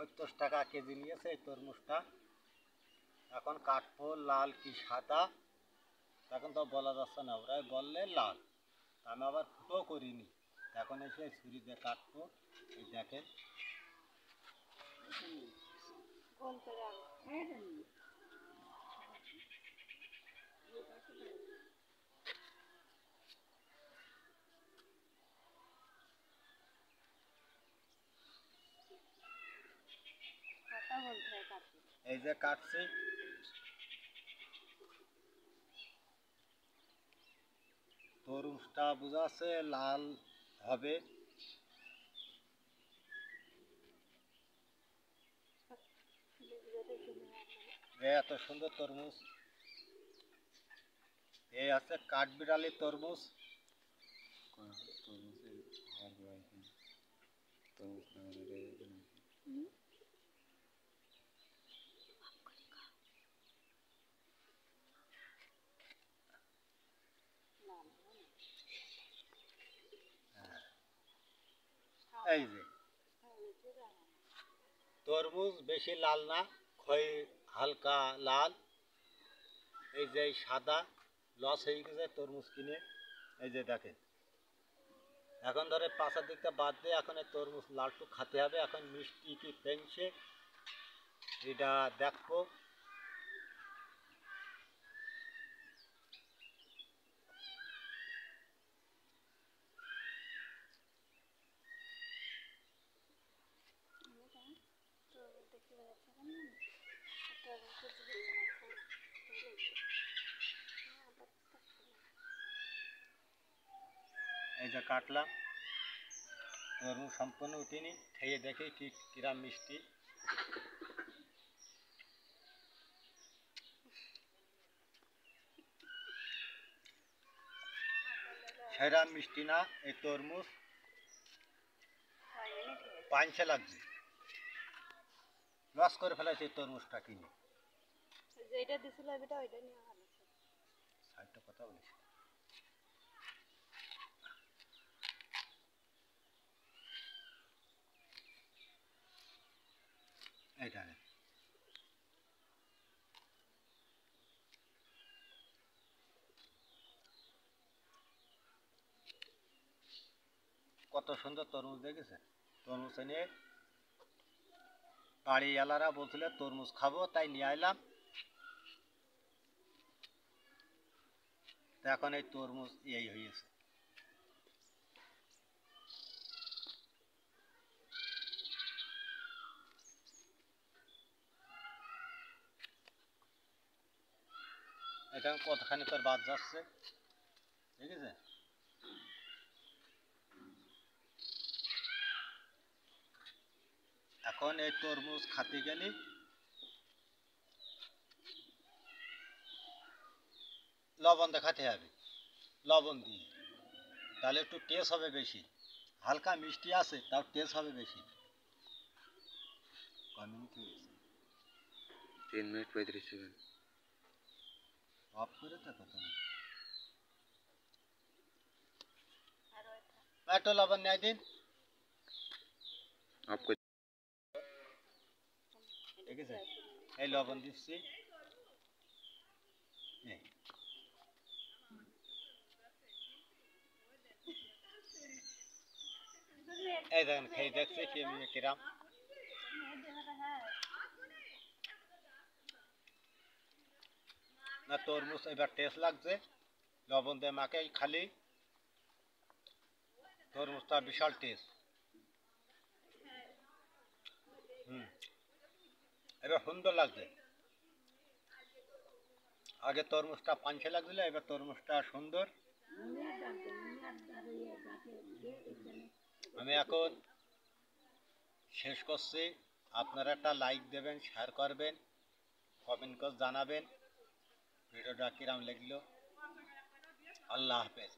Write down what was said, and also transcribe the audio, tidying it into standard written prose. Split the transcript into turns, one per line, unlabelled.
70 টাকা কেজি নিয়েছে এই তরমুজটা। এখন কাটবো লাল কি সাদা এখন তো বলা যাচ্ছে না, ওরাই বললে লাল, আমি আবার ফুটো করিনি, এখন এসে ছুরি দিয়ে কাটবো। এই দেখেন এই যে কাটছি, তরমুজটা বোঝাচ্ছে লাল হবে। এত সুন্দর তরমুজ, এই আছে কাঠবিড়ালি তরমুজ। এই যে তরমুজ বেশি লাল না, খই হালকা লাল। এই যে সাদা লস হয়ে গেছে তরমুজ কিনে। এই যে দেখেন এখন ধরে পাশার দিকটা বাদ দিয়ে এখন এই তরমুজ লালটু খেতে হবে। এখন মিষ্টি কি পেনছে এটা দেখবো। এই যে কাটলাম, তরমুজ সম্পূর্ণ উঠিনি, খেয়ে দেখি কি কিরাম মিষ্টি। সেরা মিষ্টি না এই তরমুজ, পাঞ্চে লাগছে, লস করে ফেলেছে এই তরমুজটা কিনে।
যেটা দিছিল এটা ওইটা নিয়ে ভালো ছিল।
সাইডটা কথা বলিস। এইটা কত সুন্দর তরমুজ দেখেছে। তরমুজ নিয়ে বাড়িওয়ালারা বলছিল তরমুজ খাবো তাই নিয়ে আইলাম। এখন এই তরমুজ এই হয়েছে। এখন কতখানি করে বাদ যাচ্ছে, ঠিক আছে। এখন এই তরমুজ খাতে গেলে লবণ দেখাতে হবে, লবণ দিয়ে তাহলে একটু টেস্ট হবে বেশি। হালকা মিষ্টি আছে তাও টেস্ট হবে বেশি।
3 মিনিট 35 সেকেন্ড
অফ করে থাকো তুমি। একটু লবণ নেয় দিন,
অফ করে
ঠিক আছে। এই লবণ দিচ্ছি, এই দেখেন খেয়ে দেখছি কিরাম। না তরমুজ এবার টেস্ট লাগছে, লবণ দিয়ে মাকে খালি তরমুজটা বিশাল টেস্ট। এবার সুন্দর লাগছে। আগে তরমুজটা পাঞ্চে লাগছিল, এবার তরমুজটা সুন্দর। আমি এখন শেষ করছি, আপনারা একটা লাইক দেবেন, শেয়ার করবেন, কমেন্ট করে জানাবেন ভিডিওটা কিরাম লাগলো। আল্লাহ হাফেজ।